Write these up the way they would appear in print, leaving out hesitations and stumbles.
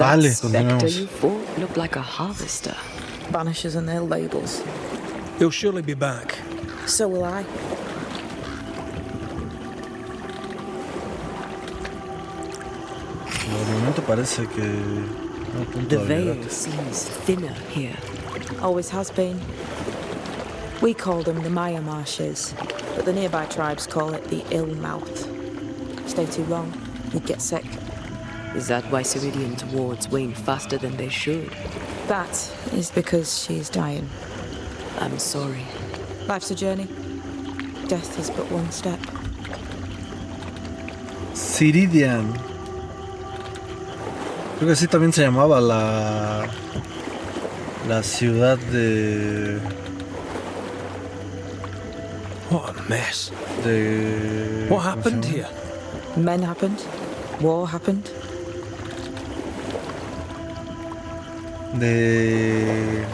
Vale, spectre continuemos. you fought looked like a harvester. Banishers and their labels. He'll surely be back. So will I. De momento parece que no punto The de veil habilidad. seems thinner here. Always has been. We call them the Maya Marshes, but the nearby tribes call it the Ill Mouth. Stay too long, you'd get sick. Is that why Ceridian's wards wane faster than they should? That is because she's dying. I'm sorry. Life's a journey. Death is but one step. Ceridian. Creo que así también se llamaba la ciudad de What a mess. de What ¿cómo se happened llama? here? Men happened. War happened. De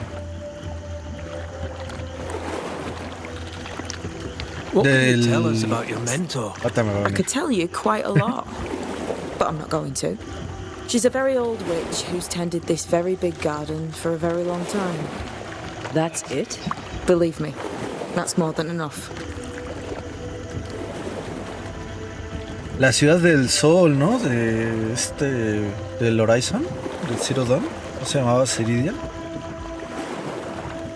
What can Del- you tell us about your mentor? Ahorita me va a I venir. could tell you quite a lot, but I'm not going to. She's a very old witch who's tended this very big garden for a very long time. That's it? Believe me, that's more than enough. La ciudad del sol, ¿no? Del Horizon, del Zero Dawn, ¿no se llamaba Ceridian?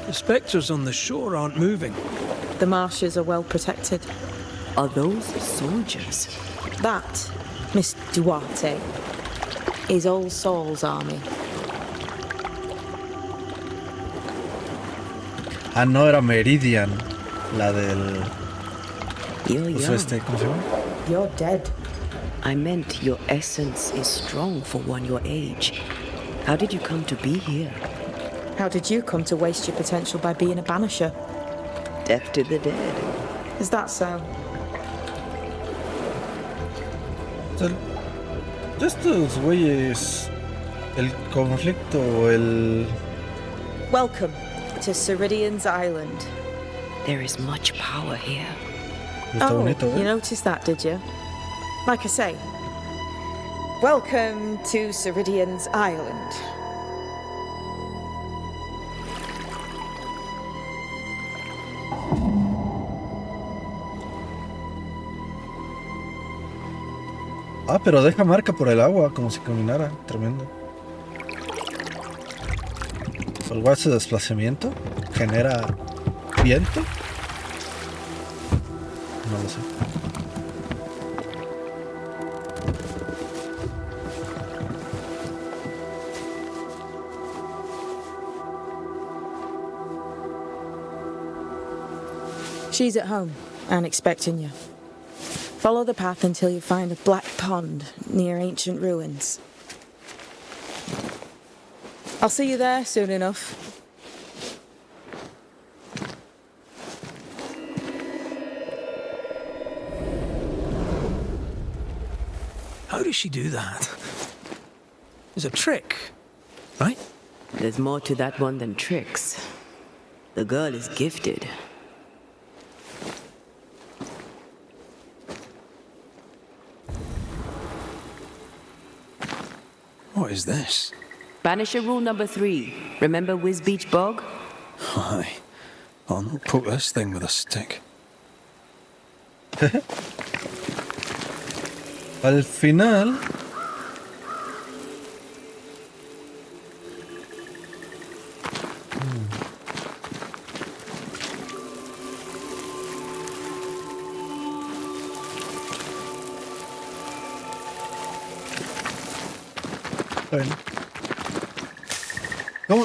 The spectres on the shore aren't moving. The marshes are well protected. Are those soldiers? That, Miss Duarte, is All Saul's army. Ah, no, era Meridian, la del You're uso young. ¿cómo se llama? You're dead. I meant your essence is strong for one your age. How did you come to be here? How did you come to waste your potential by being a banisher? Death to the dead. Is that so? De estos güeyes, el conflicto, el... Welcome to Ceridian's Island. There is much power here. Está bonito, you ¿eh? noticed that, did you? Like I say, welcome to Ceridian's Island. Ah, pero deja marca por el agua, como si caminara. Tremendo. ¿Algo hace desplazamiento? ¿Genera viento? No lo sé. She's at home and expecting you. Follow the path until you find a black pond near ancient ruins. I'll see you there soon enough. How does she do that? It's a trick, right? There's more to that one than tricks. The girl is gifted. What is this? Banisher rule number 3. Remember Whiz Beach Bog? Aye. I'll not poke this thing with a stick. Al final... Bueno.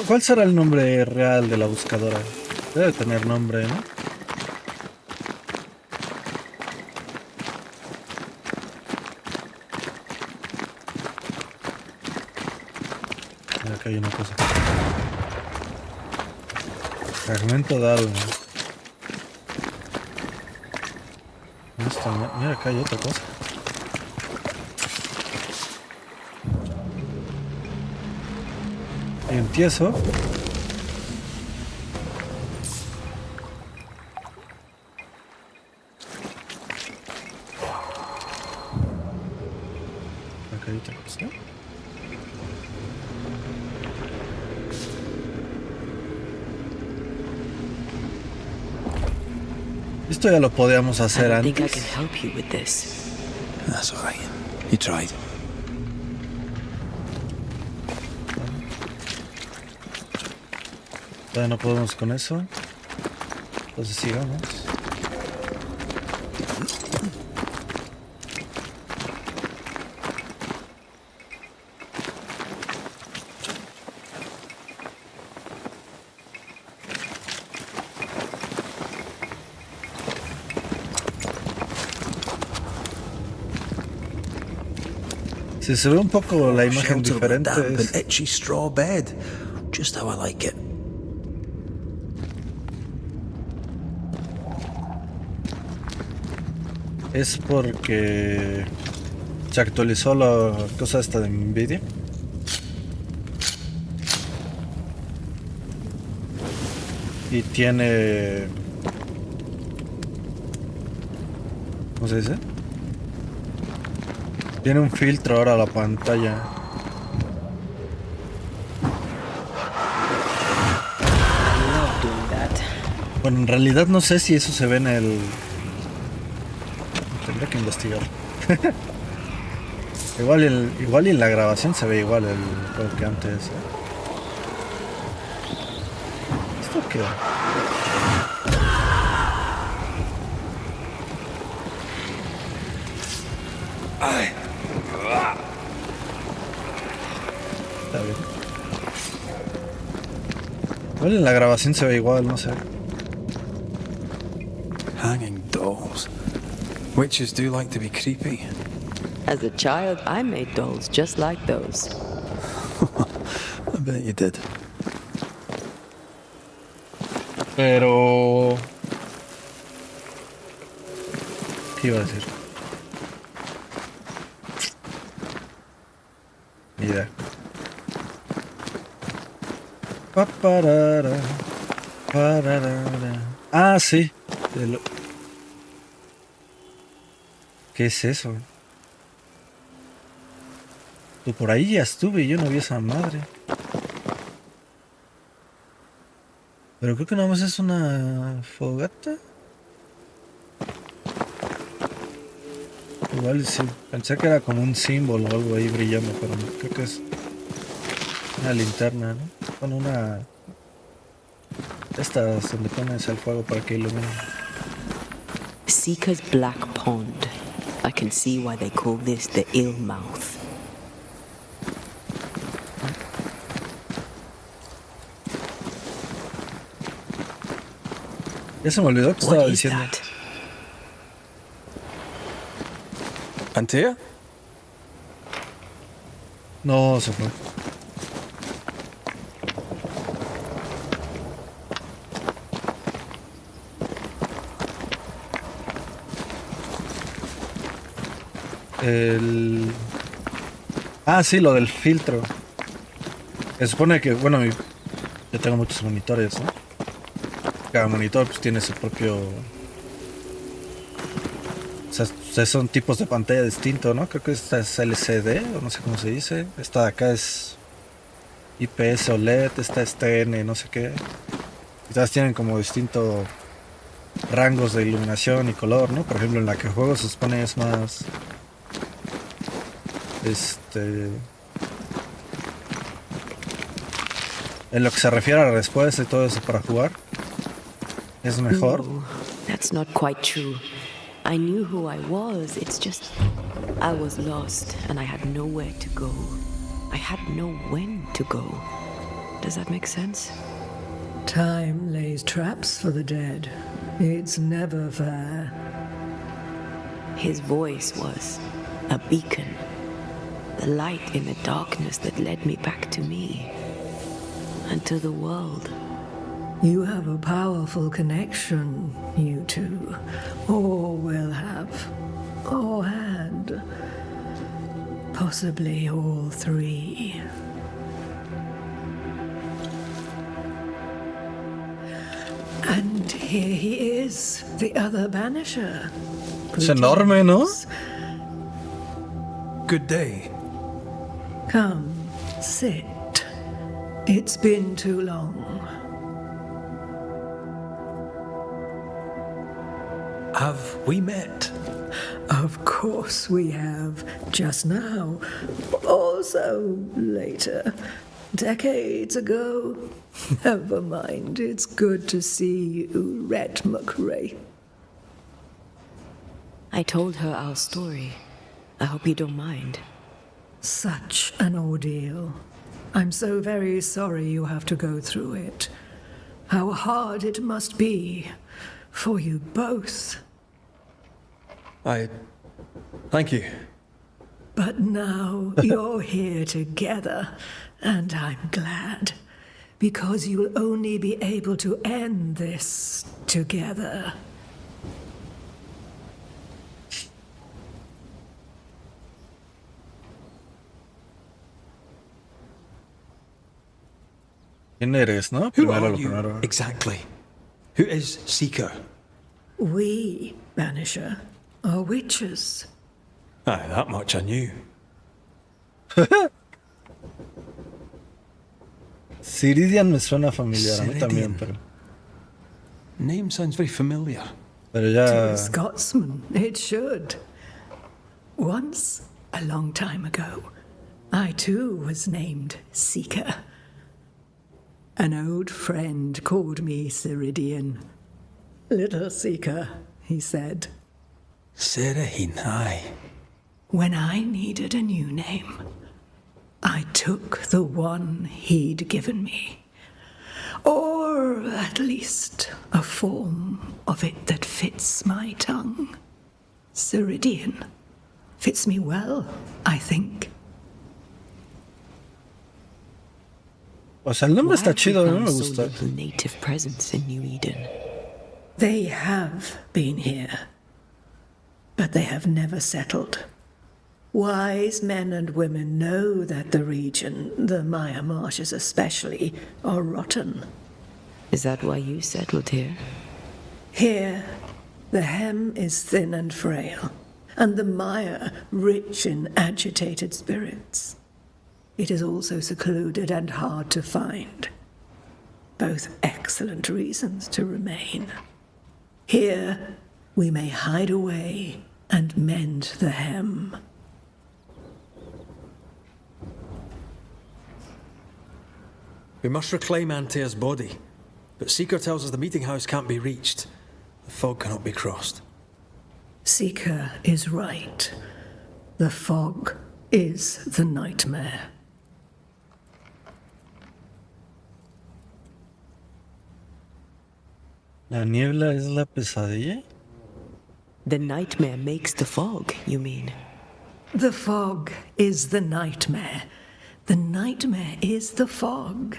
¿Cuál será el nombre real de la buscadora? Debe tener nombre, ¿no? Mira, acá hay una cosa. Fragmento de algo. Mira, acá hay otra cosa. Y empiezo. Acá hay otra cosa. Esto ya lo podíamos I hacer don't think I antes. can help you with this. That's all right. You tried. Todavía no podemos con eso. Entonces sigamos. Si se ve un poco la imagen Shelter with diferente, damp es, and itchy straw bed. Just how I like it. es porque se actualizó la cosa esta de vídeo. Y tiene... ¿Cómo se dice? Tiene un filtro ahora la pantalla. I love doing that. Bueno, en realidad no sé si eso se ve en el... Tendré que investigar. igual y en la grabación se ve igual el juego que antes. ¿Esto qué? Está bien. Igual en la grabación se ve igual, no sé. Hanging dolls. Witches do like to be creepy. As a child, I made dolls just like those. I bet you did. Pero... ¿Qué iba a decir? Ni idea. Paparara, pararara. Ah, sí. ¿Qué es eso? Tú por ahí ya estuve y yo no vi esa madre. Pero creo que nada más es una fogata. Igual sí, pensé que era como un símbolo o algo ahí brillando, pero no, creo que es una linterna, ¿no? Bueno, una... Estas donde pones el fuego para que ilumine. Seeker's Black Pond. I can see why they call this the ill mouth. Ya se me olvidó que estaba What is diciendo. that? Antea? No, se fue. El... Ah, sí, lo del filtro. Se supone que, bueno, yo tengo muchos monitores, ¿no? Cada monitor pues tiene su propio... O sea, son tipos de pantalla distintos, ¿no? Creo que esta es LCD, o no sé cómo se dice. Esta de acá es IPS OLED, esta es TN, no sé qué. Y todas tienen como distintos rangos de iluminación y color, ¿no? Por ejemplo, en la que juego se supone es más... En lo que se refiere a la respuesta y todo eso para jugar, es mejor. No, that's not quite true. I knew who I was. It's just I was lost and I had nowhere to go. I had no when to go. Does that make sense? Time lays traps for the dead. It's never fair. His voice was a beacon. The light in the darkness that led me back to me. And to the world. You have a powerful connection, you two. Or will have. Or had. Possibly all three. And here he is, the other Banisher. Es enorme, ¿no? Good day. Come, Sit. It's been too long. Have we met? Of course we have. Just now. Also later. Decades ago. Never mind. It's good to see you, Red McRae. I told her our story. I hope you don't mind. Such an ordeal. I'm so very sorry you have to go through it. How hard it must be for you both. Thank you. But now you're here together, and I'm glad. Because you'll only be able to end this together. ¿Quién eres, no? Who Primero are lo you primero. exactly? Who is Seeker? We, Banisher, are witches. Aye, that much I knew. Ciridian me suena familiar, a mí también, Ciridian. Name sounds very familiar. pero To ya... a Scotsman, it should. Once, a long time ago, I too was named Seeker. An old friend called me Ciridian. Little Seeker, he said. Serene, aye. When I needed a new name, I took the one he'd given me. Or at least a form of it that fits my tongue. Ciridian. Fits me well, I think. O sea, el nombre Why está have we chido, a mí found me so gusta. little native presence in New Eden? They have been here, but they have never settled. Wise men and women know that the region, the Maya marshes especially, are rotten. Is that why you settled here? Here, the hem is thin and frail, and the mire rich in agitated spirits. It is also secluded and hard to find. Both excellent reasons to remain. Here, we may hide away and mend the hem. We must reclaim Antea's body, but Seeker tells us the meeting house can't be reached. The fog cannot be crossed. Seeker is right. The fog is the nightmare. ¿La niebla es la pesadilla? The nightmare makes the fog, you mean? The fog is the nightmare. The nightmare is the fog.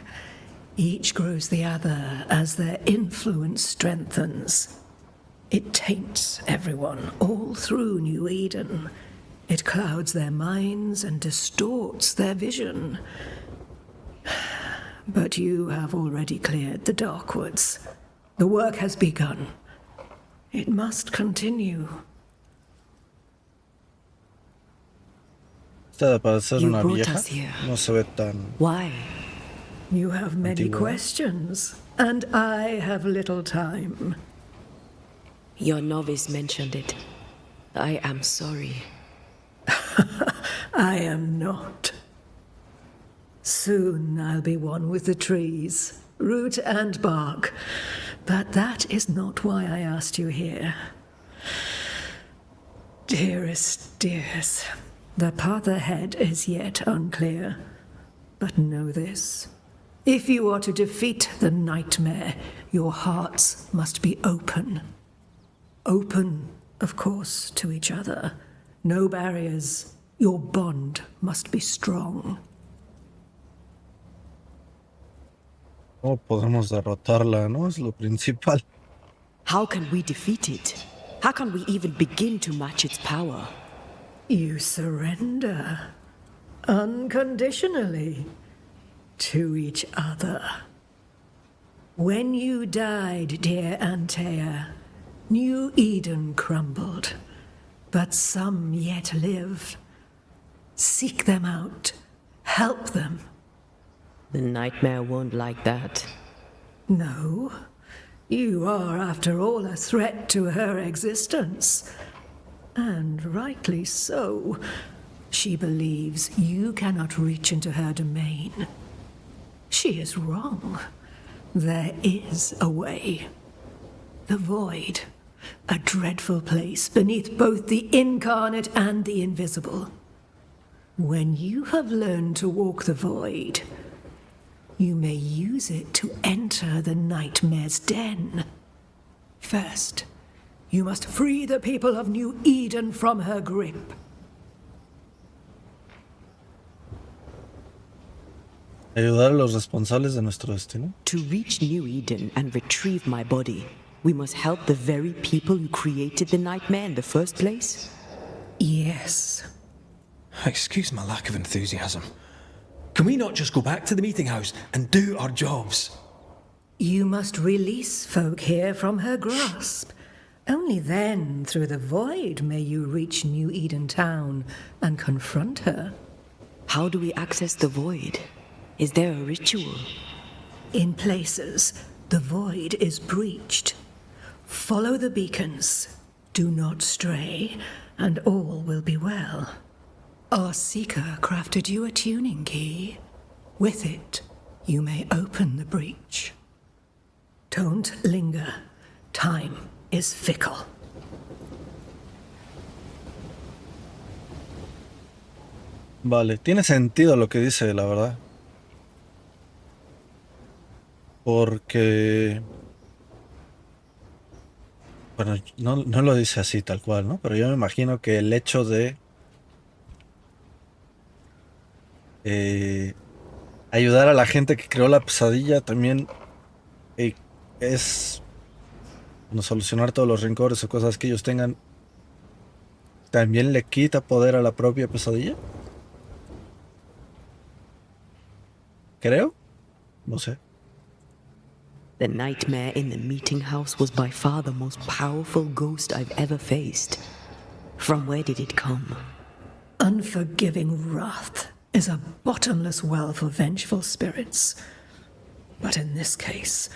Each grows the other as their influence strengthens. It taints everyone all through New Eden. It clouds their minds and distorts their vision. But you have already cleared the Darkwoods. The work has begun. It must continue. Esta de parecer You una brought vieja. us here. No se ve tan... Why? You have many Antigua. questions, and I have little time. Your novice mentioned it. I am sorry. I am not. Soon I'll be one with the trees, root and bark. But that is not why I asked you here. Dearest dears, the path ahead is yet unclear. But know this. If you are to defeat the nightmare, your hearts must be open. Open, of course, to each other. No barriers. Your bond must be strong. ¿Cómo podemos derrotarla, no? Es lo principal. How can we defeat it? How can we even begin to match its power? You surrender unconditionally to each other. When you died, dear Antea, New Eden crumbled, but some yet live. Seek them out, help them. The nightmare won't like that. No, you are, after all, a threat to her existence. And rightly so. She believes you cannot reach into her domain. She is wrong. There is a way. The void, a dreadful place beneath both the incarnate and the invisible. When you have learned to walk the void, you may use it to enter the nightmare's den. First, you must free the people of New Eden from her grip. Ayudar a los responsables de nuestro destino. To reach New Eden and retrieve my body, we must help the very people who created the nightmare in the first place? Yes. Excuse my lack of enthusiasm. Can we not just go back to the meeting house and do our jobs? You must release folk here from her grasp. Only then, through the void, may you reach New Eden Town and confront her. How do we access the void? Is there a ritual? In places, the void is breached. Follow the beacons. Do not stray, and all will be well. Our seeker crafted you a tuning key. With it, you may open the breach. Don't linger. Time is fickle. Vale, tiene sentido lo que dice, la verdad. Porque... Bueno, no lo dice así tal cual, ¿no? Pero yo me imagino que el hecho de ayudar a la gente que creó la pesadilla también es no solucionar todos los rencores o cosas que ellos tengan. ¿También le quita poder a la propia pesadilla? Creo. No sé. The nightmare in the meeting house was by far the most powerful ghost I've ever faced. From where did it come? Unforgiving wrath is a bottomless well for vengeful spirits. But in this case,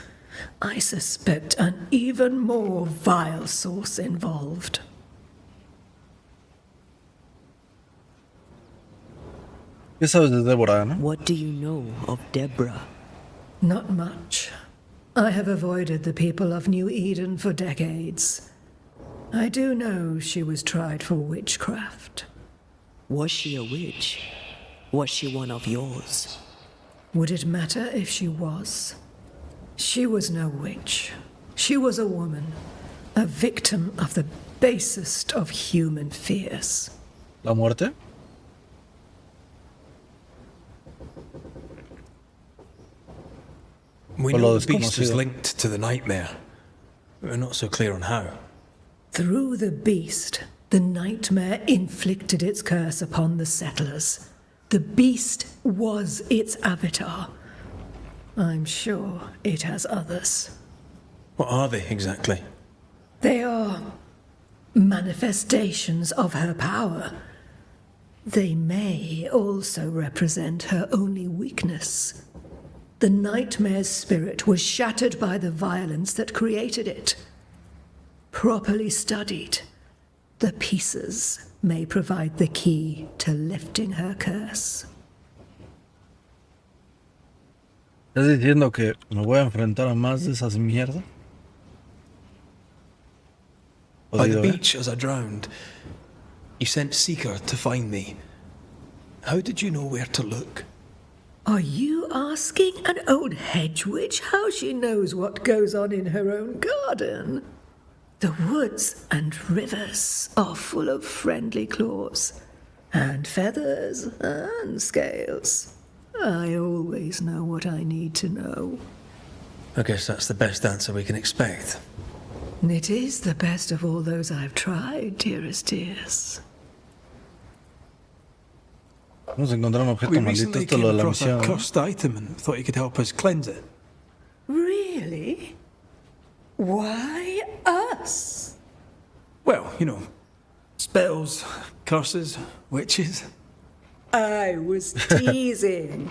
I suspect an even more vile source involved. ¿Qué sabes de Débora, no? What do you know of Deborah? Not much. I have avoided the people of New Eden for decades. I do know she was tried for witchcraft. Was she a witch? Was she one of yours? Would it matter if she was? She was no witch. She was a woman, a victim of the basest of human fears. ¿La muerte? We know the beast is linked to the nightmare. We're not so clear on how. Through the beast, the nightmare inflicted its curse upon the settlers. The beast was its avatar. I'm sure it has others. What are they exactly? They are manifestations of her power. They may also represent her only weakness. The nightmare's spirit was shattered by the violence that created it. Properly studied, the pieces may provide the key to lifting her curse. ¿Estás diciendo que me voy a enfrentar a más de esas mierdas? By the beach as I drowned, you sent Seeker to find me. How did you know where to look? Are you asking an old hedge witch how she knows what goes on in her own garden? The woods and rivers are full of friendly claws, and feathers and scales. I always know what I need to know. I guess that's the best answer we can expect. It is the best of all those I've tried, dearest tears. Vamos a encontrar un objeto We maldito. recently Esto es came lo de la across a misión. cursed item and thought you could help us cleanse it. Really? Why us? Well, you know, spells, curses, witches. I was teasing.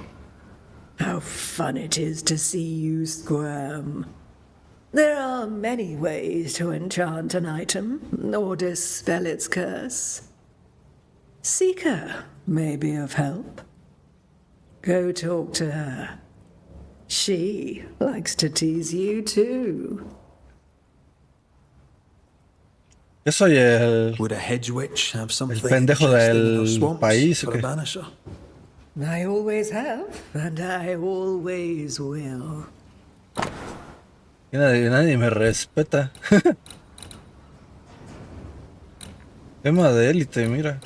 How fun it is to see you squirm. There are many ways to enchant an item or dispel its curse. Seeker may be of help. Go talk to her. She likes to tease you too. Yo soy el Would a hedge witch have something pendejo interesting in her del swamps país, ¿o for a qué? banisher? I always have, and I always will. Y nadie me respeta. Tema de élite, mira.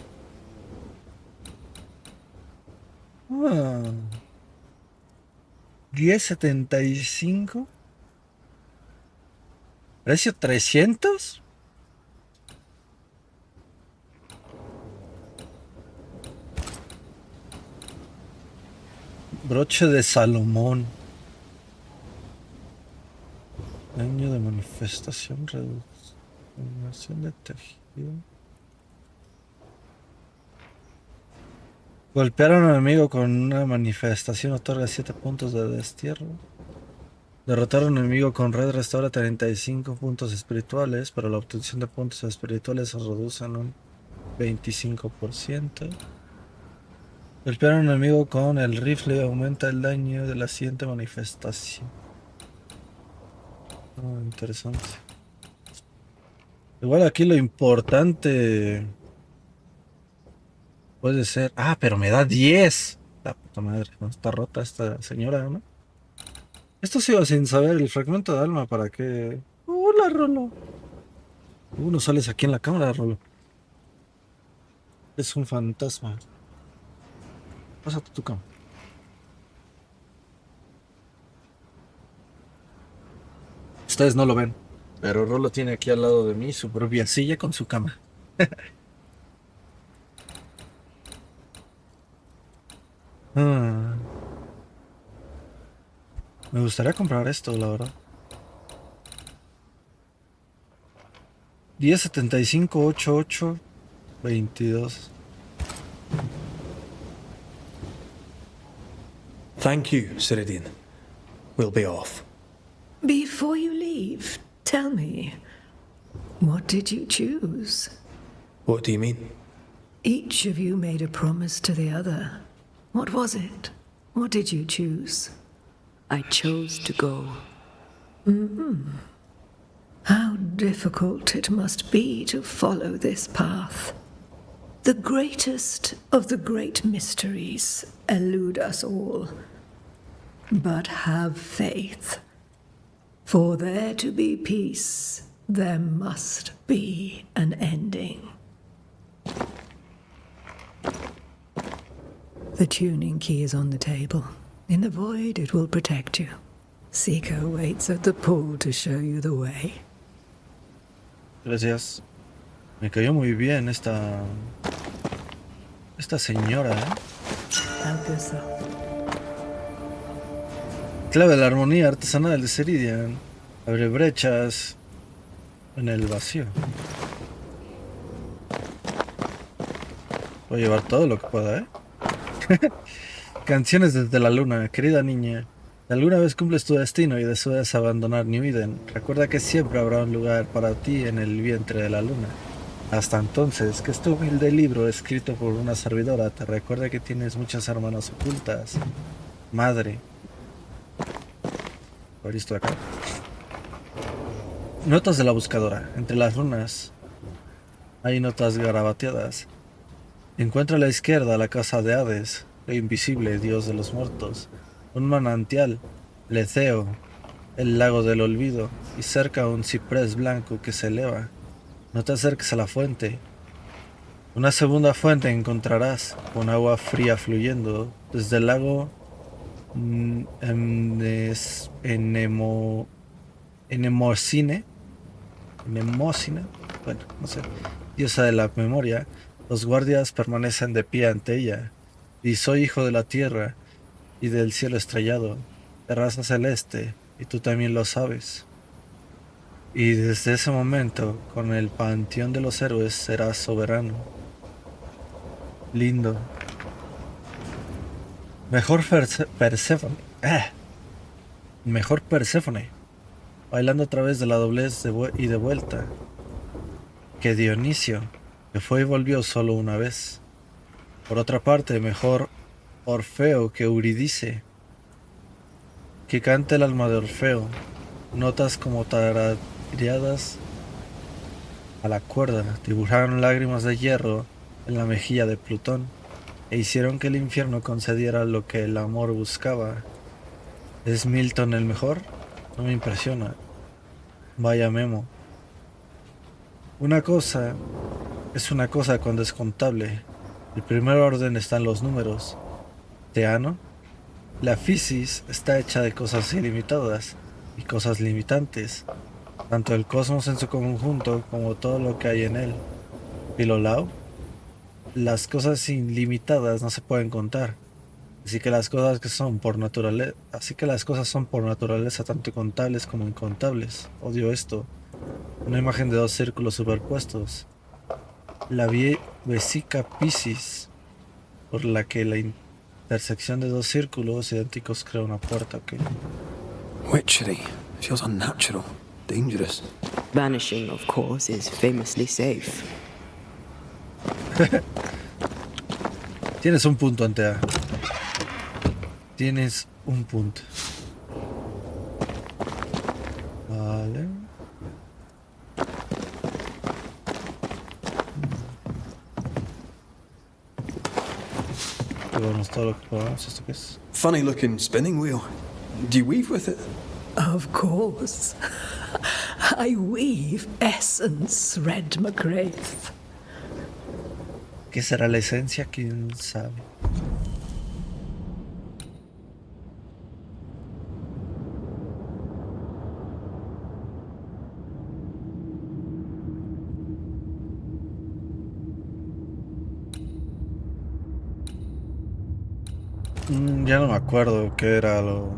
Ah, 10.75. Precio 300. Broche de Salomón. Daño de manifestación, reducción de tejido. Golpear a un enemigo con una manifestación otorga 7 puntos de destierro. Derrotar a un enemigo con red restaura 35 puntos espirituales, pero la obtención de puntos espirituales se reduce en un 25%. Golpear a un enemigo con el rifle aumenta el daño de la siguiente manifestación. Oh, interesante. Igual aquí lo importante puede ser... Ah, pero me da 10. La puta madre, no está rota esta señora, ¿no? Esto sigo sin saber, el fragmento de alma, ¿para qué? Hola, Rolo. No sales aquí en la cámara, Rolo. Es un fantasma. Pásate tu cama. Ustedes no lo ven, pero Rolo tiene aquí al lado de mí su propia silla con su cama. Ah. Me gustaría comprar esto, la verdad. 10.75, 88, 22. Thank you, Ceridian. We'll be off. Before you leave, tell me, what did you choose? What do you mean? Each of you made a promise to the other. What was it? What did you choose? I chose to go. How difficult it must be to follow this path. The greatest of the great mysteries elude us all. But have faith. For there to be peace, there must be an ending. The tuning key is on the table. In the void, it will protect you. Seeker waits at the pool to show you the way. Gracias. Me cayó muy bien esta señora, ¿eh? Help yourself. Clave de la armonía artesanal de Ceridian. Abre brechas en el vacío. Voy a llevar todo lo que pueda, ¿eh? Canciones desde la luna, querida niña. Si alguna vez cumples tu destino y deseas abandonar New Eden, recuerda que siempre habrá un lugar para ti en el vientre de la luna. Hasta entonces, que este humilde libro escrito por una servidora te recuerda que tienes muchas hermanas ocultas. Madre. ¿Por esto de acá? Notas de la buscadora. Entre las runas hay notas garabateadas. Encuentra a la izquierda la casa de Hades, el invisible dios de los muertos, un manantial, Leceo, el lago del olvido, y cerca un ciprés blanco que se eleva. No te acerques a la fuente. Una segunda fuente encontrarás, con agua fría fluyendo, desde el lago Enemocine, bueno, no sé, diosa de la memoria. Los guardias permanecen de pie ante ella, y soy hijo de la tierra y del cielo estrellado, de raza celeste, y tú también lo sabes. Y desde ese momento, con el panteón de los héroes, serás soberano. Lindo. Mejor Perséfone. Mejor Perséfone. Bailando a través de la doblez y de vuelta. Que Dionisio, que fue y volvió solo una vez. Por otra parte, mejor Orfeo que Eurídice. Que cante el alma de Orfeo. Notas como tarareadas a la cuerda. Dibujaron lágrimas de hierro en la mejilla de Plutón. E hicieron que el infierno concediera lo que el amor buscaba. ¿Es Milton el mejor? No me impresiona. Vaya memo. Una cosa es una cosa cuando es contable. El primer orden está en los números. Teano. La fisis está hecha de cosas ilimitadas y cosas limitantes. Tanto el cosmos en su conjunto como todo lo que hay en él. Filolao. Las cosas ilimitadas no se pueden contar. Así que las cosas son por naturaleza tanto contables como incontables. Odio esto. Una imagen de dos círculos superpuestos. La vesica Piscis, por la que la intersección de dos círculos idénticos crea una puerta, ¿ok? Witchery. Feels unnatural. Dangerous. Vanishing, of course, is famously safe. Tienes un punto, Antea. Tienes un punto. Vale. Probamos todo lo que probamos. ¿Esto qué es? Funny looking spinning wheel. Do you weave with it? Of course. I weave essence, Red McGrath. ¿Qué será la esencia? ¿Quién sabe? Ya no me acuerdo qué era lo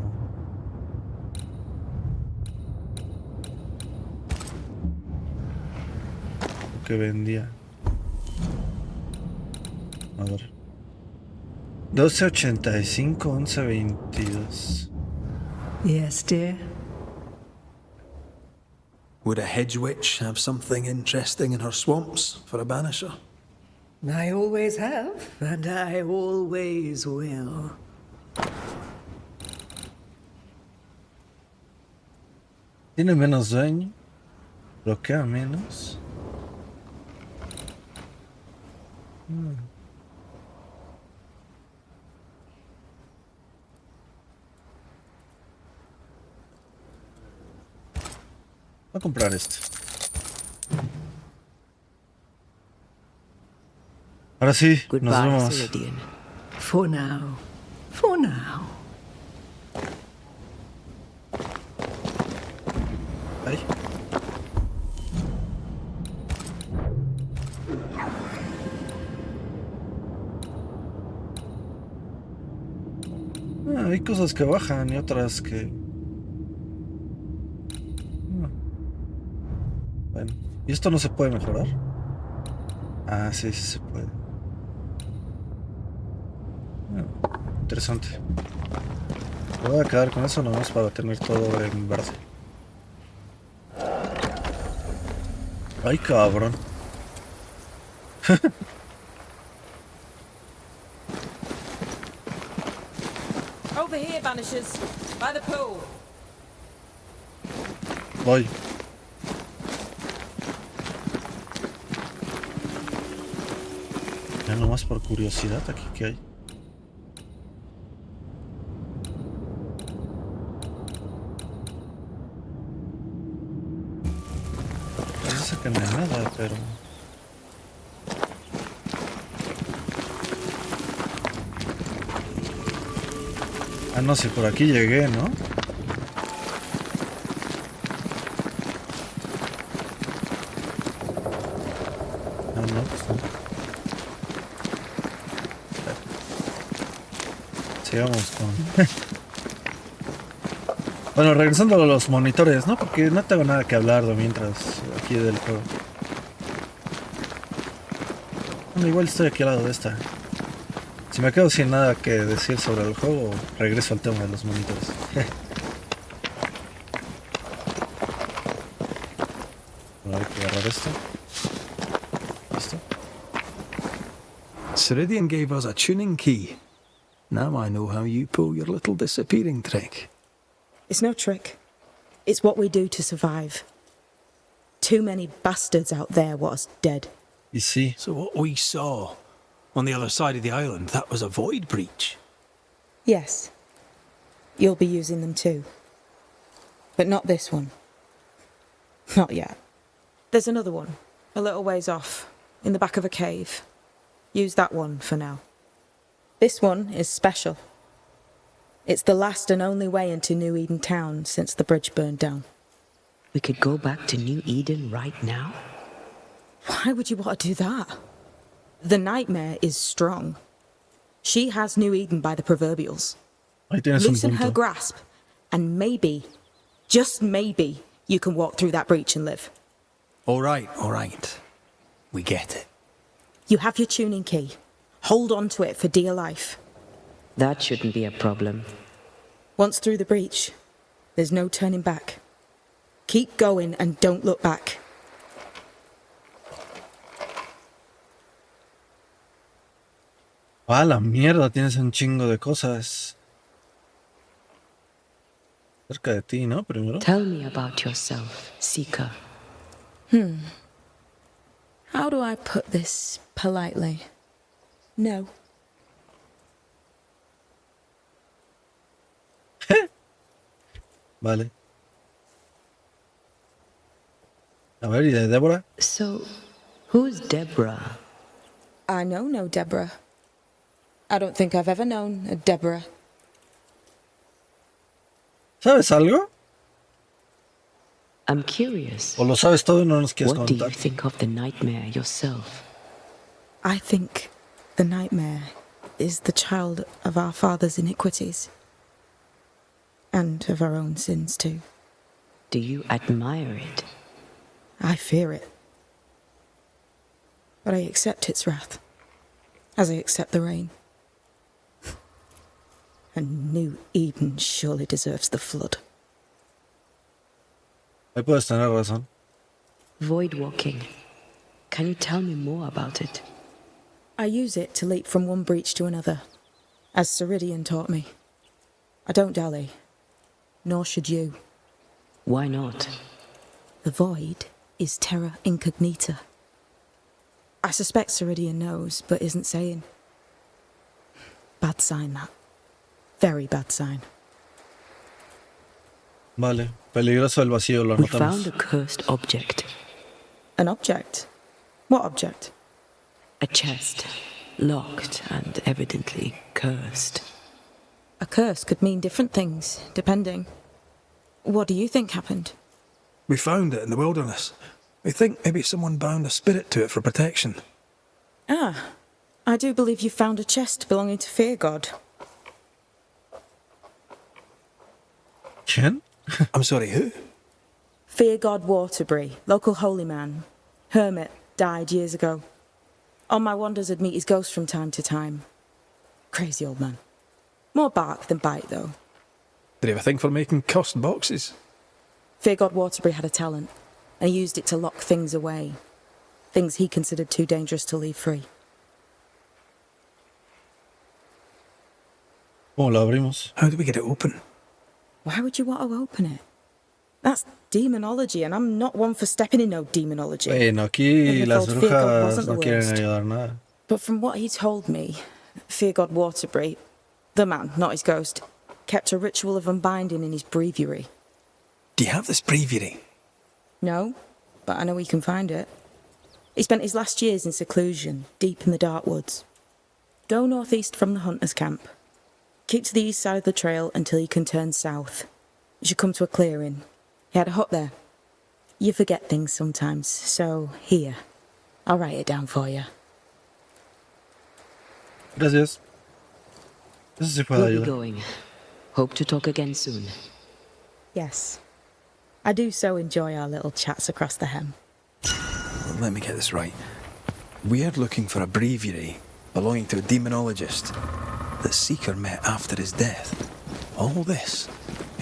que vendía. A ver. 1285 1122. Yes, dear. Would a hedge witch have something interesting in her swamps for a banisher? I always have, and I always will. Tiene menos daño. Bloquea menos. Voy a comprar este. Ahora sí, nos Goodbye, vemos. Ceridian. For now. For now. Ay. Hay cosas que bajan y otras que... Bueno, ¿y esto no se puede mejorar? Ah, sí, sí se puede. Interesante. Me voy a quedar con eso nomás para tener todo en verde. Ay, cabrón. Over here, Banishers. By the pool. Voy. Ya nomás por curiosidad, aquí qué hay. Parece que no hay nada, pero... Ah, no, si por aquí llegué, ¿no? Ah, no, pues no. Sigamos con... Bueno, regresando a los monitores, ¿no? Porque no tengo nada que hablar de mientras aquí del juego. Bueno, igual estoy aquí al lado de esta. Si me quedo sin nada que decir sobre el juego, regreso al tema de los monitores. Hay que agarrar esto. ¿Listo? Ceridian gave us a tuning key. Now I know how you pull your little disappearing trick. It's no trick. It's what we do to survive. Too many bastards out there want us dead. Y sí. So what we saw on the other side of the island, that was a void breach? Yes. You'll be using them too. But not this one. Not yet. There's another one, a little ways off, in the back of a cave. Use that one for now. This one is special. It's the last and only way into New Eden Town since the bridge burned down. We could go back to New Eden right now? Why would you want to do that? The nightmare is strong. She has New Eden by the proverbials. Ahí tienes un Loosen her punto. grasp, and maybe, just maybe, you can walk through that breach and live. All right. We get it. You have your tuning key. Hold on to it for dear life. That shouldn't be a problem. Once through the breach, there's no turning back. Keep going and don't look back. Ah, la mierda, tienes un chingo de cosas. Cerca de ti, ¿no? Primero. Tell me about yourself, Seeker. How do I put this politely? No. Vale. A ver, ¿y de Débora? So, who's Deborah? I know no Deborah. I don't think I've ever known a Deborah. ¿Sabes algo? I'm curious. ¿O lo sabes todo y no nos quieres What do you contar? think of the nightmare yourself? I think the nightmare is the child of our father's iniquities. And of our own sins too. Do you admire it? I fear it. But I accept its wrath, as I accept the rain. And New Eden surely deserves the flood. Ahí puedes tener razón. Void walking. Can you tell me more about it? I use it to leap from one breach to another, as Ceridian taught me. I don't dally, nor should you. Why not? The void is terra incognita. I suspect Ceridian knows, but isn't saying. Bad sign, that. Very bad sign. Vale. Peligroso el vacío, lo We anotamos. found a cursed object. An object? What object? A chest. Locked and evidently cursed. A curse could mean different things, depending. What do you think happened? We found it in the wilderness. We think maybe someone bound a spirit to it for protection. Ah, I do believe you found a chest belonging to Fear God. ¿Quién? I'm sorry, who? Fear God Waterbury, local holy man. Hermit, died years ago. On my wanders I'd meet his ghost from time to time. Crazy old man. More bark than bite, though. Did he have a thing for making cursed boxes? Fear God Waterbury had a talent, and he used it to lock things away. Things he considered too dangerous to leave free. ¿Cómo lo abrimos? How do we get it open? Why would you want to open it? That's demonology, and I'm not one for stepping in no demonology. Bueno, aquí If las old Fear God brujas wasn't no the quieren worst. ayudar nada. But from what he told me, Fear God Waterbury, the man, not his ghost, kept a ritual of unbinding in his breviary. Do you have this breviary? No, but I know he can find it. He spent his last years in seclusion, deep in the dark woods. Go northeast from the hunter's camp. Keep to the east side of the trail until you can turn south. You should come to a clearing. He had a hut there. You forget things sometimes, so here. I'll write it down for you. Gracias. Eso sí puede We'll be ayudar. going. Hope to talk again soon. Yes. I do so enjoy our little chats across the hem. Well, let me get this right. We're looking for a breviary belonging to a demonologist that Seeker met after his death. All this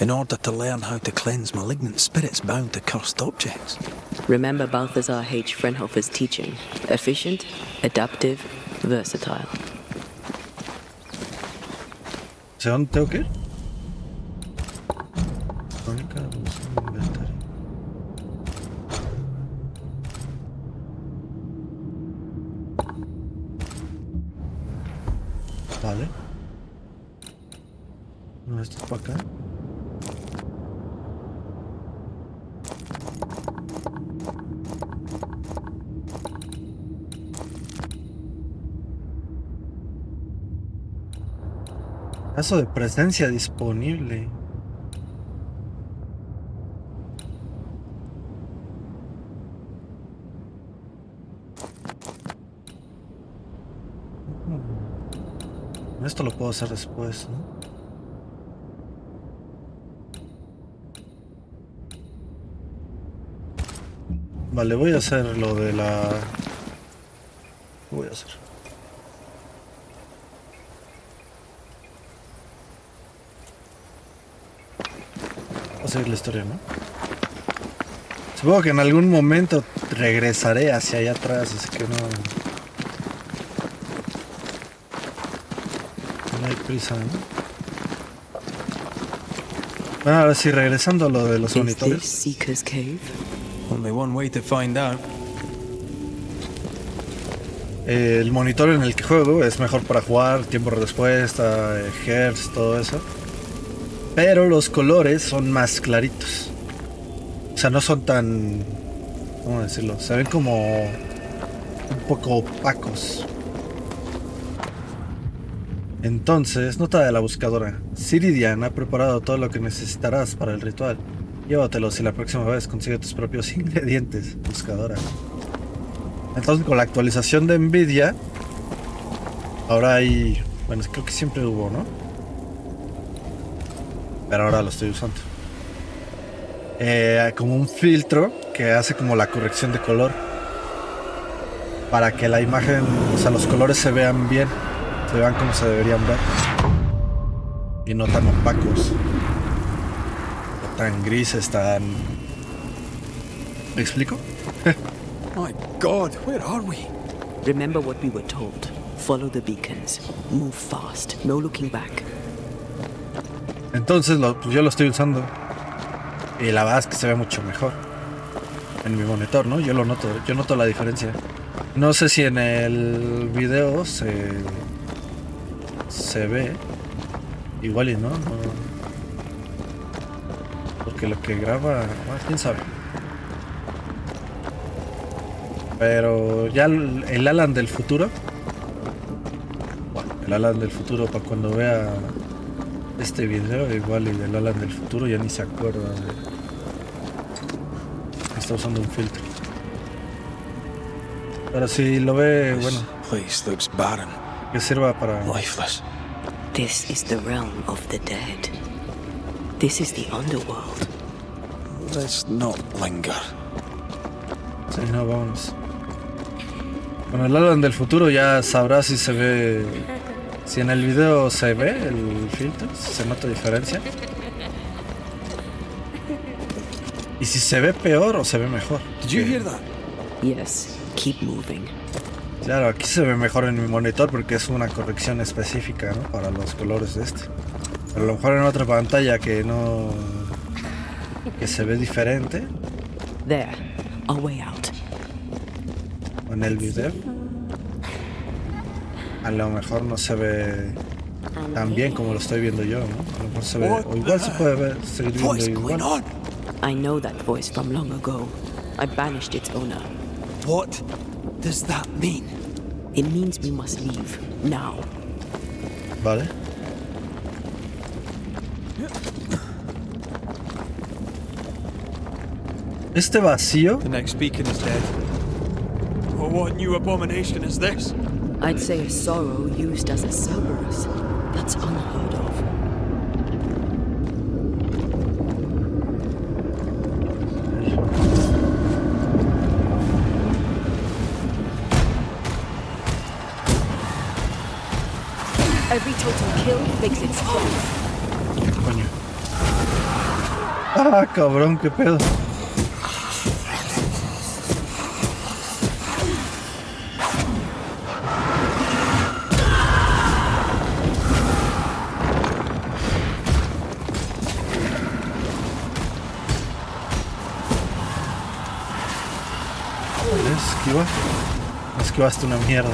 in order to learn how to cleanse malignant spirits bound to cursed objects. Remember Balthazar H. Frenhofer's teaching. Efficient, adaptive, versatile. ¿Hacia dónde tengo que ir? Crónica, inventario. Vale. No, esto es para acá. Caso de presencia disponible. Esto lo puedo hacer después, ¿no? Vale, voy a hacer lo de la... ¿Qué voy a hacer? Voy a seguir la historia, ¿no? Supongo que en algún momento regresaré hacia allá atrás, así que no... No hay prisa, ¿no? Bueno, ahora sí, regresando a lo de los monitores. Seeker's Cave? Only one way to find out. El monitor en el que juego es mejor para jugar, tiempo de respuesta, hertz, todo eso. Pero los colores son más claritos. O sea, no son tan... ¿Cómo decirlo? Se ven como un poco opacos. Entonces, nota de la buscadora. Ciridian ha preparado todo lo que necesitarás para el ritual. Llévatelos y la próxima vez consigue tus propios ingredientes. Buscadora. Entonces, con la actualización de Nvidia, ahora hay... Bueno, creo que siempre hubo, ¿no? Pero ahora lo estoy usando. Como un filtro que hace como la corrección de color. Para que la imagen, o sea, los colores se vean bien. Se vean como se deberían ver. Y no tan opacos. No tan grises, tan... ¿Me explico? My God, where are we? Remember what we were told. Follow the beacons. Move fast. No looking back. Entonces pues yo lo estoy usando. Y la verdad es que se ve mucho mejor. En mi monitor, ¿no? Yo lo noto. Yo noto la diferencia. No sé si en el video se ve. Igual y no. Porque lo que graba... Bueno, quién sabe. Pero ya el Alan del futuro. Bueno, el Alan del futuro para cuando vea este video, igual y el Alan del futuro ya ni se acuerda de... Está usando un filtro. Pero si lo ve, bueno, Place looks barren, que sirva para... lifeless. This is the realm of the dead. This is the underworld. Let's not linger. Sí, no, vamos. Con el Alan del futuro ya sabrá si se ve... Si en el video se ve el filtro, si se nota diferencia. Y si se ve peor o se ve mejor. Did you hear that? Yes, keep moving. Claro, aquí se ve mejor en mi monitor porque es una corrección específica, ¿no? Para los colores de este. Pero a lo mejor en otra pantalla que no... que se ve diferente. There, our way out. O en el video. A lo mejor no se ve tan bien como lo estoy viendo yo, ¿no? A lo mejor se ve... O igual se puede ver, seguir viendo igual. I know that voice from long ago. I banished its owner. What does that mean? It means we must leave, now. Vale. Este vacío... The next beacon is dead. Well, what new abomination is this? I'd say a sorrow used as a Cerberus. That's unheard of. Every totem killed makes it stronger. Coño. Ah, cabrón, qué pedo. Esquiva. Esquivaste una mierda.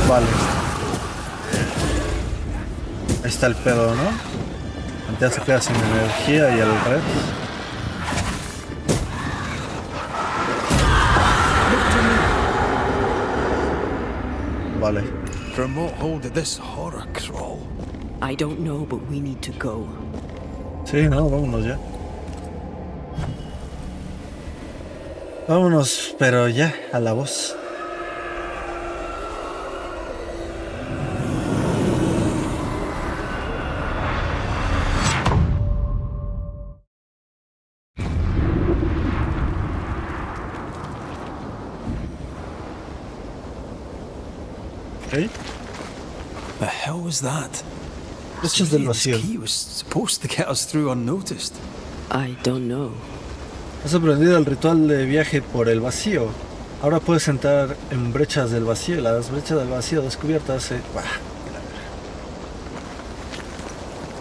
Vale. Ahí está el pedo, ¿no? Antes se queda sin energía y al red. Vale. From what hold did this horror crawl? I don't know, but we need to go. Sí, no, vámonos ya. Vámonos, pero ya, a la voz. Okay. The hell was that? Brechas del This vacío. key was supposed to get us through unnoticed. I don't know. Has aprendido el ritual de viaje por el vacío. Ahora puedes entrar en brechas del vacío. Las brechas del vacío descubiertas se...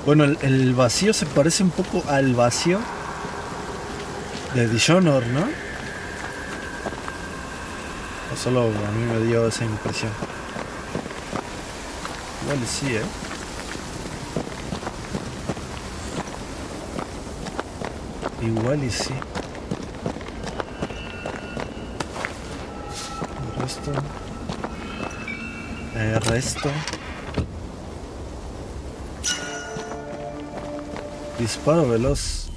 Bueno, el vacío se parece un poco al vacío de Dishonor, ¿no? O solo a mí me dio esa impresión. Igual sí, Igual y sí. Resto. Disparo veloz.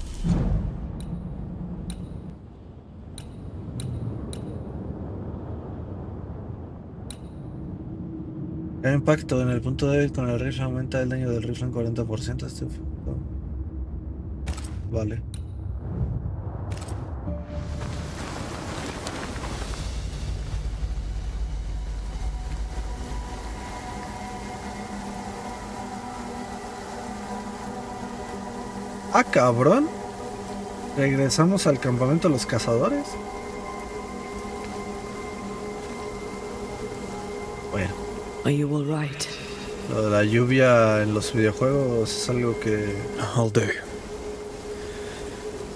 Cada impacto en el punto débil con el rifle aumenta el daño del rifle en 40%. Vale. Ah, cabrón. Regresamos al campamento de los cazadores. Bueno. Are you all right? Lo de la lluvia en los videojuegos es algo que... I'll do.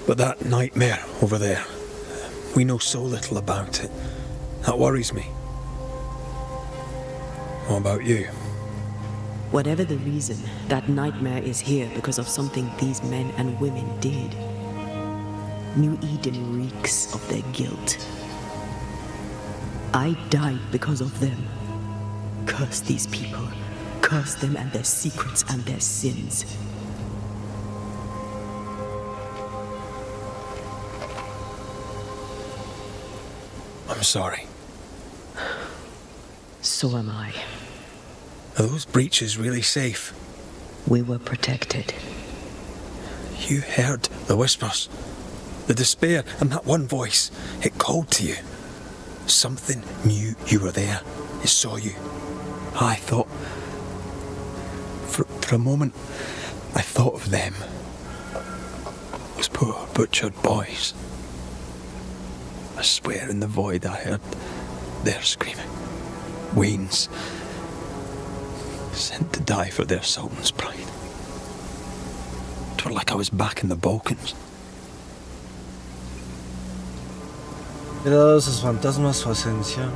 But that nightmare over there, we know so little about it. That worries me. What about you? Whatever the reason, that nightmare is here because of something these men and women did. New Eden reeks of their guilt. I died because of them. Curse these people. Curse them and their secrets and their sins. I'm sorry. So am I. Are those breaches really safe? We were protected. You heard the whispers, the despair, and that one voice. It called to you. Something knew you were there. It saw you. I thought... For a moment, I thought of them. Those poor butchered boys. I swear in the void I heard their screaming. Wains. Sent to die for their sultan's pride. It felt like I was back in the Balkans. He dado a sus fantasmas su ascensión.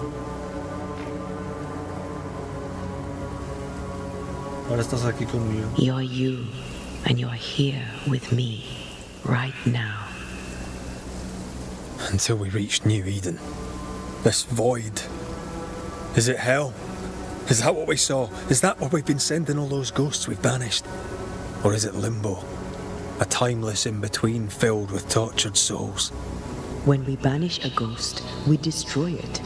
Ahora estás aquí conmigo. You're you, and you're here with me, right now. Until we reached New Eden. This void. Is it hell? Is that what we saw? Is that where we've been sending all those ghosts we've banished? Or is it limbo? A timeless in-between filled with tortured souls. When we banish a ghost, we destroy it.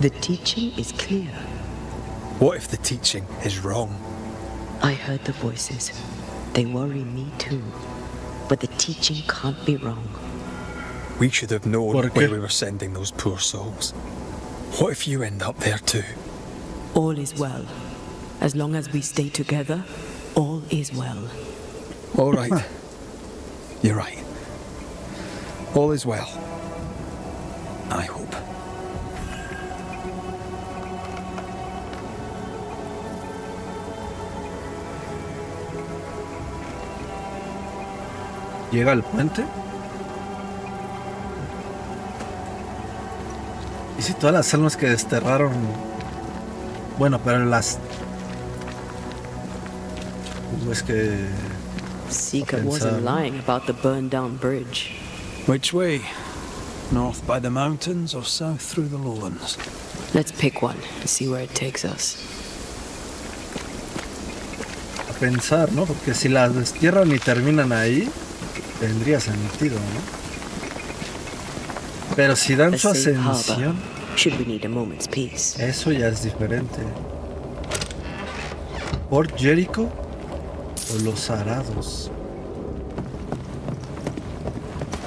The teaching is clear. What if the teaching is wrong? I heard the voices. They worry me too. But the teaching can't be wrong. We should have known ¿Por qué? where we were sending those poor souls. What if you end up there too? All is well. As long as we stay together, all is well. All right. You're right. All is well. I hope. Llega al puente. Y si todas las almas que desterraron. Bueno, pero las. Es que. Seeker wasn't lying about the burned down bridge. Which way? North by the mountains or south through the lowlands? Let's pick one and see where it takes us. A pensar, ¿no? Porque si las destierran y terminan ahí, tendría sentido, ¿no? Pero si dan A su safe harbor, ascensión, should we need a moment's peace. eso ya es diferente. ¿Por Jericho o los arados?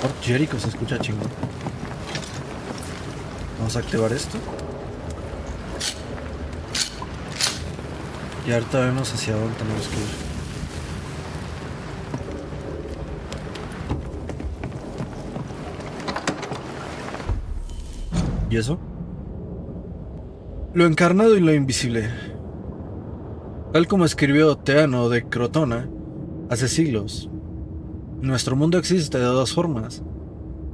Por Jericho se escucha chingón. Vamos a activar esto. Y ahorita vemos hacia dónde tenemos que ir. ¿Y eso? Lo encarnado y lo invisible. Tal como escribió Teano de Crotona hace siglos, nuestro mundo existe de dos formas,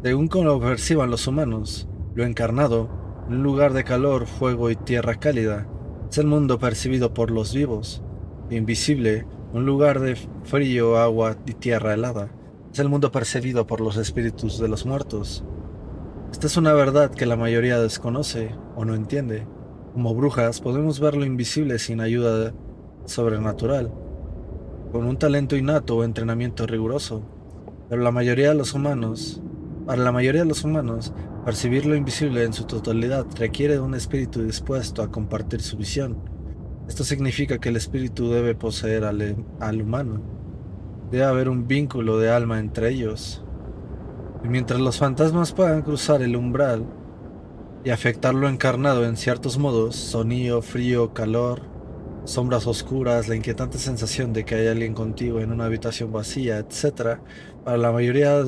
según como lo perciban los humanos. Lo encarnado, un lugar de calor, fuego y tierra cálida, es el mundo percibido por los vivos. Lo invisible, un lugar de frío, agua y tierra helada, es el mundo percibido por los espíritus de los muertos. Esta es una verdad que la mayoría desconoce o no entiende. Como brujas podemos ver lo invisible sin ayuda sobrenatural, con un talento innato o entrenamiento riguroso, pero para la mayoría de los humanos, percibir lo invisible en su totalidad requiere de un espíritu dispuesto a compartir su visión. Esto significa que el espíritu debe poseer al humano. Debe haber un vínculo de alma entre ellos. Y mientras los fantasmas puedan cruzar el umbral y afectar lo encarnado en ciertos modos, sonido, frío, calor, sombras oscuras, la inquietante sensación de que hay alguien contigo en una habitación vacía, etc., para la mayoría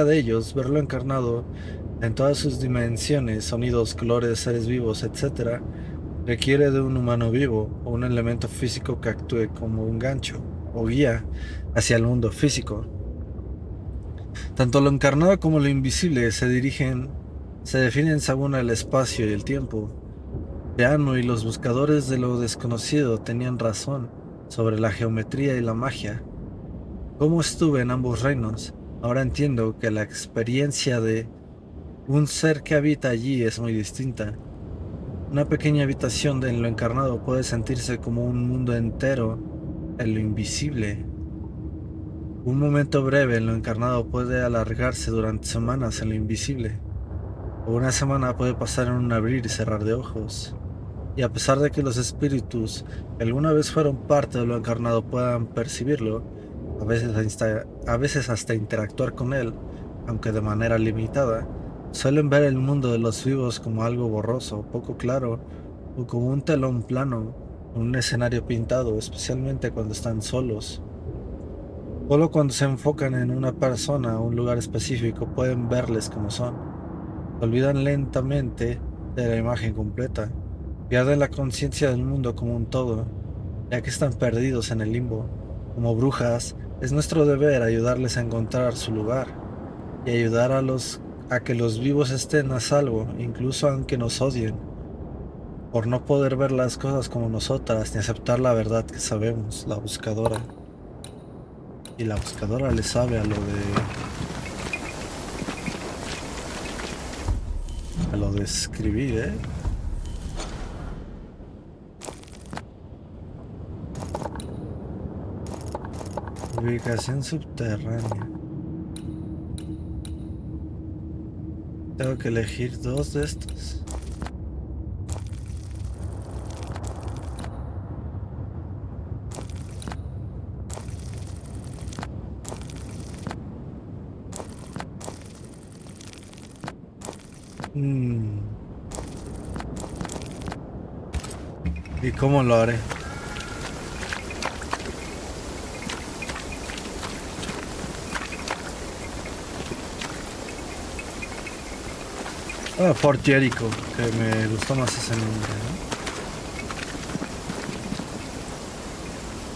de ellos, verlo encarnado en todas sus dimensiones, sonidos, colores, seres vivos, etc., requiere de un humano vivo o un elemento físico que actúe como un gancho o guía hacia el mundo físico. Tanto lo encarnado como lo invisible se definen según el espacio y el tiempo. Teano y los buscadores de lo desconocido tenían razón sobre la geometría y la magia. Como estuve en ambos reinos, ahora entiendo que la experiencia de un ser que habita allí es muy distinta. Una pequeña habitación de lo encarnado puede sentirse como un mundo entero en lo invisible. Un momento breve en lo encarnado puede alargarse durante semanas en lo invisible. O una semana puede pasar en un abrir y cerrar de ojos. Y a pesar de que los espíritus que alguna vez fueron parte de lo encarnado puedan percibirlo, a veces hasta interactuar con él, aunque de manera limitada, suelen ver el mundo de los vivos como algo borroso, poco claro, o como un telón plano, un escenario pintado, especialmente cuando están solos. Solo cuando se enfocan en una persona o un lugar específico pueden verles como son. Se olvidan lentamente de la imagen completa. Pierden la conciencia del mundo como un todo, ya que están perdidos en el limbo. Como brujas, es nuestro deber ayudarles a encontrar su lugar y ayudar a que los vivos estén a salvo, incluso aunque nos odien, por no poder ver las cosas como nosotras ni aceptar la verdad que sabemos, la buscadora. Y la buscadora le sabe a lo de escribir, ¿eh? Ubicación subterránea. Tengo que elegir 2 de estos. ¿Y cómo lo haré? Fort Jericho, que me gustó más ese nombre,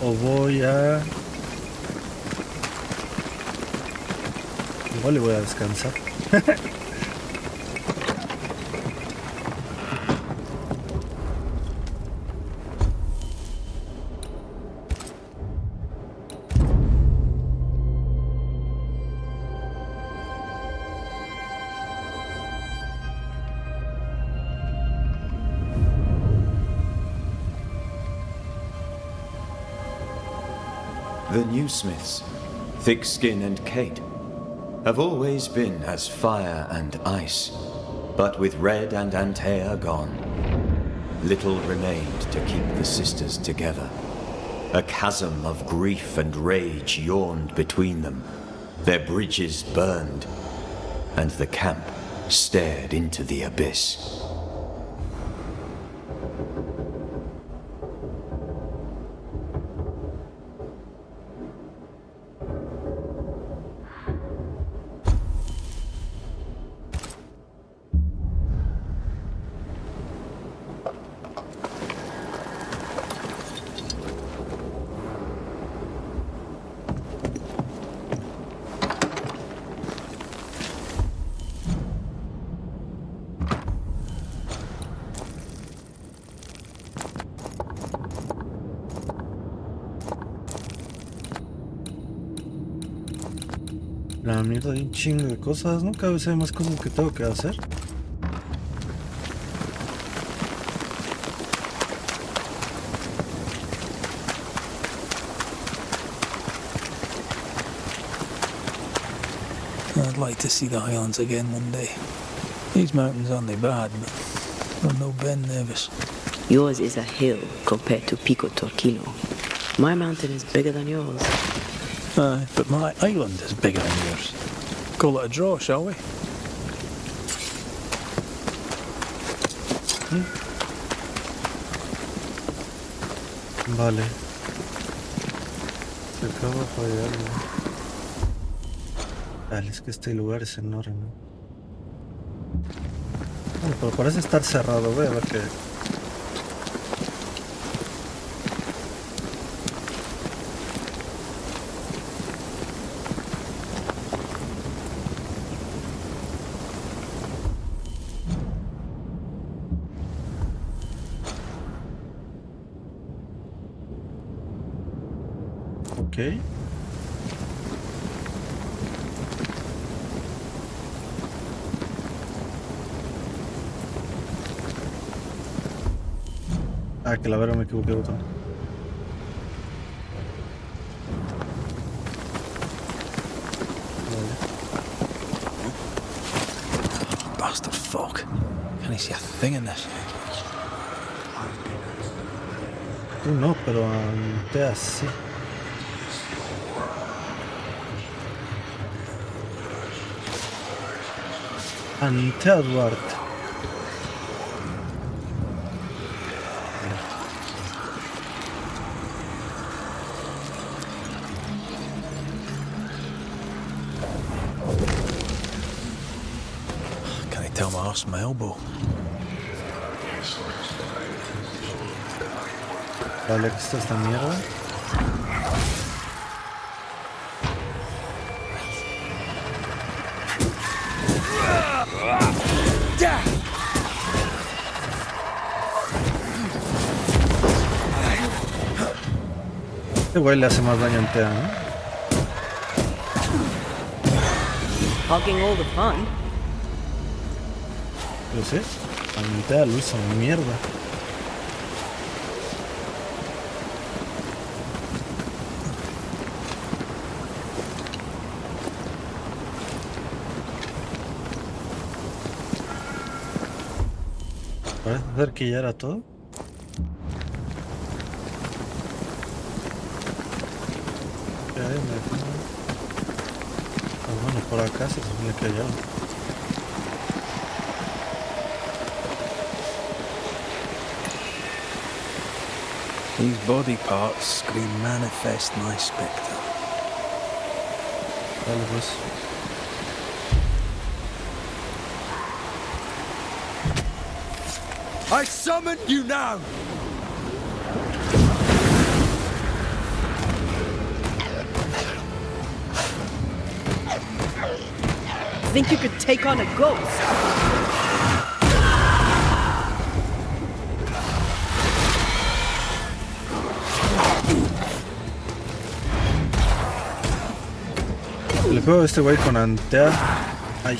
¿no? O voy a... Igual le voy a descansar. The new Smiths, Thickskin and Kate, have always been as fire and ice, but with Red and Antea gone, little remained to keep the sisters together. A chasm of grief and rage yawned between them, their bridges burned, and the camp stared into the abyss. La mierda, hay un chingo de cosas, ¿no? Cada vez hay más cosas que tengo que hacer. I'd like to see the Highlands again one day. These mountains aren't they bad, but I'm no Ben nervous. Yours is a hill compared to Pico Torquino. My mountain is bigger than yours. Aye, but my island is bigger than yours. Call it a draw, shall we? Vale. Se acaba de fallar, ¿no? Dale, es que este lugar es enorme. Bueno, pero parece estar cerrado. Voy a ver qué... Ok. Ah, que la verdad me equivoqué de botón. Bastard fuck. Can I see a thing in this? Tú no, pero Antea sí. Antea Duarte. Can I tell my arse from my elbow? Vale, aquí está esta mierda. Este güey le hace más daño a Antea, ¿no? Hogging all the fun. Pero sí, Antea lo hizo mierda. Parece ser que ya era todo. Bueno, por acá se supone que hay algo. These body parts scream manifest my spectre. Dale pues. I summon you now! Think you could take on a ghost? Le pego a este güey con antea. Ay.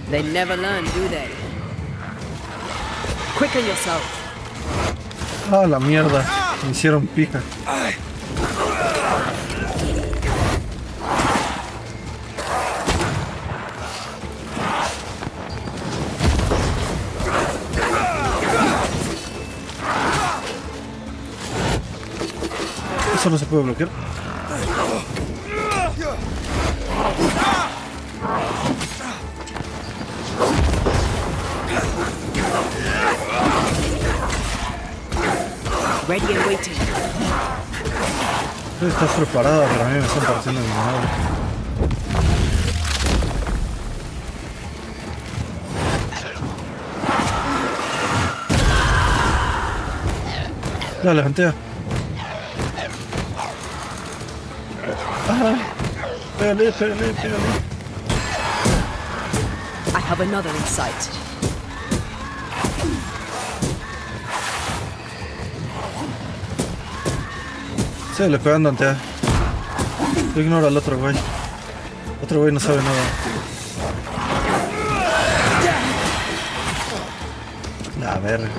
They never learn, do they? Quicken yourself. Ah, la mierda. Me hicieron pija. Eso no se puede bloquear. Ready and waiting. Estás preparada, pero a mí me están partiendo mi madre. Dale, antea. Pégale, pégale, pégale. I have another in sight. Sí, le pegando antea. Tú ignora al otro güey. Otro güey no sabe nada. La verga.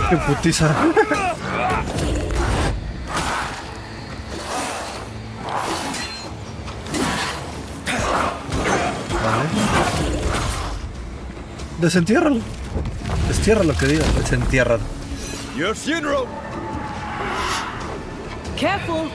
Qué putiza. Vale. Desentiérralo. Destierra lo que diga. Desentiérralo. Your funeral! Careful!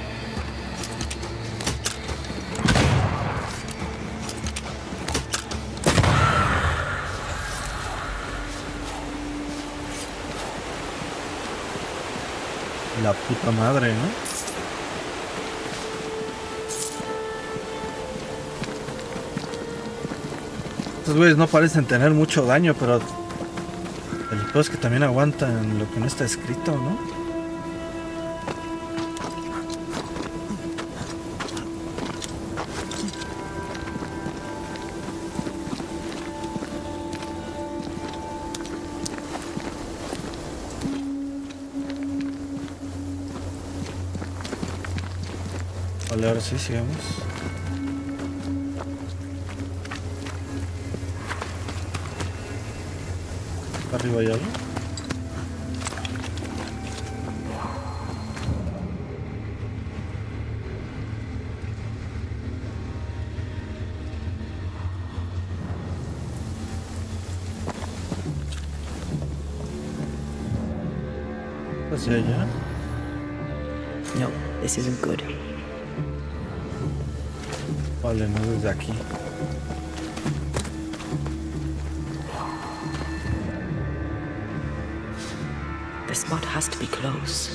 La puta madre, ¿no? Estos güeyes no parecen tener mucho daño, pero el peor es que también aguantan lo que no está escrito, ¿no? Vale, ahora sí, sigamos. Arriba hay algo. Hacia allá. No, this isn't good. Vale, no desde aquí. The spot has to be close.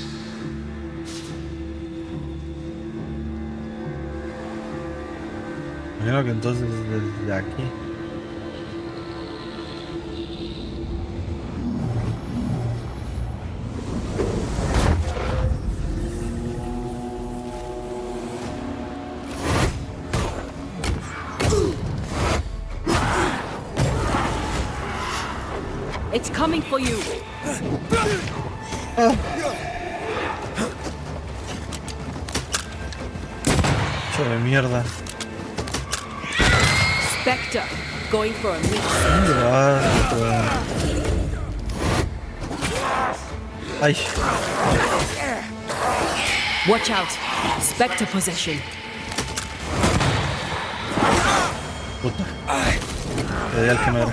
Imagino que entonces desde aquí. It's coming for you! Hijo de mierda. Spectre, Going for a mix. ¿Dónde vas, weón? Ay, Watch out. Spectre possession. puta. Le di al que no era.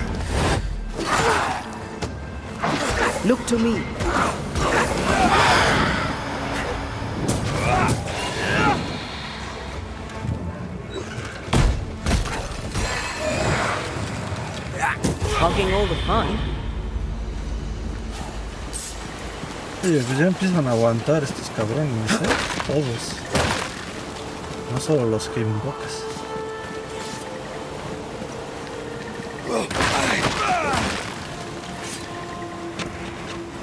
Look to me. Hogging all the fun. Oye, pues ya empiezan a aguantar estos cabrones, ¿eh? Todos. No solo los que invocas.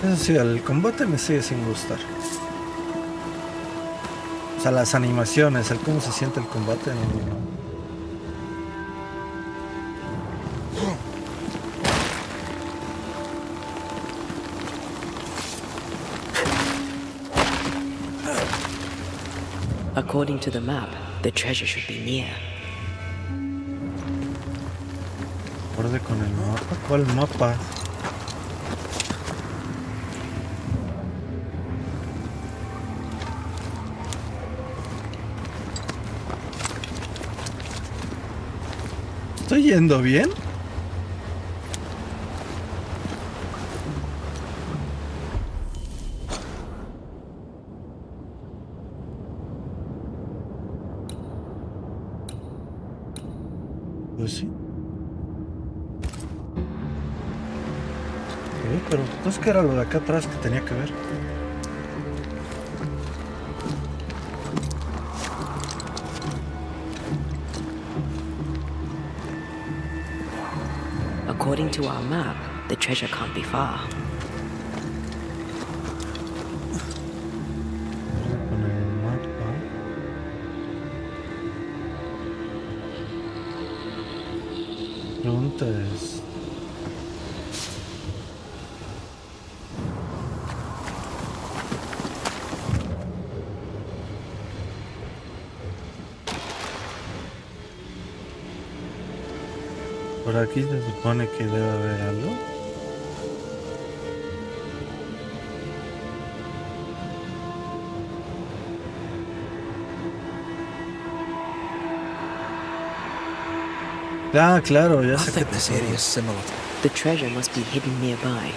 Eso sí, el combate me sigue sin gustar. O sea, las animaciones, el cómo se siente el combate, no. According to the map, the treasure should be near. Acorde con el mapa. ¿Cuál mapa? ¿Estoy yendo bien? Pues sí. Pero entonces, ¿qué era lo de acá atrás que tenía que ver? According to our map, the treasure can't be far. Con el mapa. Pregunta es... Por aquí se supone que debe haber algo. Ah, claro, ya I sé que think this area is similar. The treasure must be hidden nearby.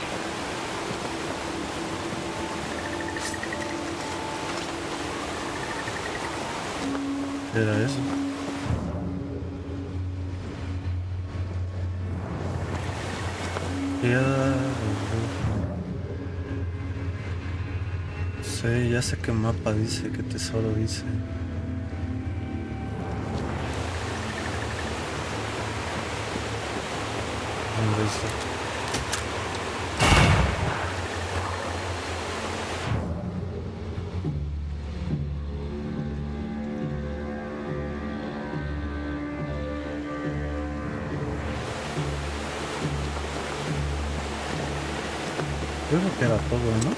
era eso. Sí, ya sé qué mapa dice, qué tesoro dice. ¿Dónde está? Creo que era todo, ¿no?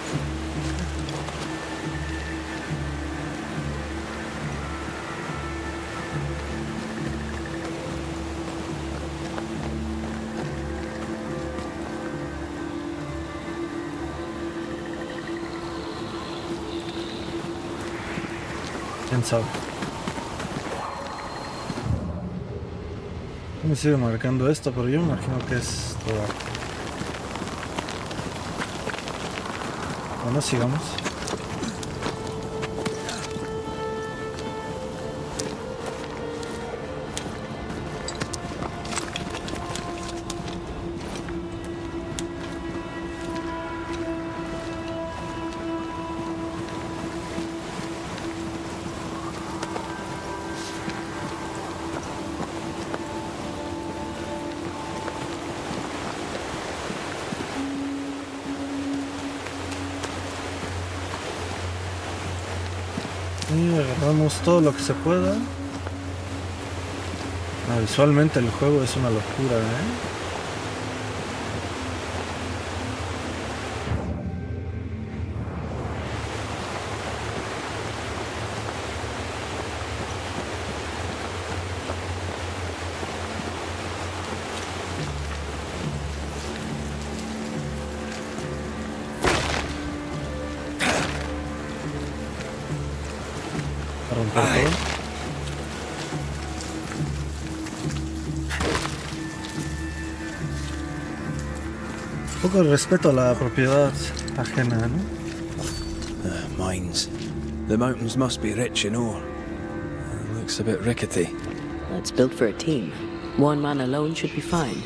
¿Quién sabe? Me sigue marcando esto, pero yo me imagino que es todo. Bueno, sigamos. Y agarramos todo lo que se pueda. Visualmente el juego es una locura, ¿eh? A romper todo. Un poco de respeto a la propiedad ajena, ¿no? Mines. The mountains must be rich in ore. Looks a bit rickety. It's built for a team. One man alone should be fine.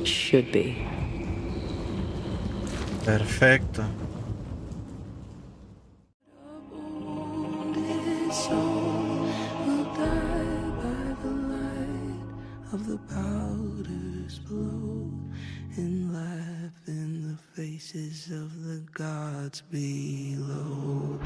Should be. Perfecto. Of the powders below, and laugh in the faces of the gods below.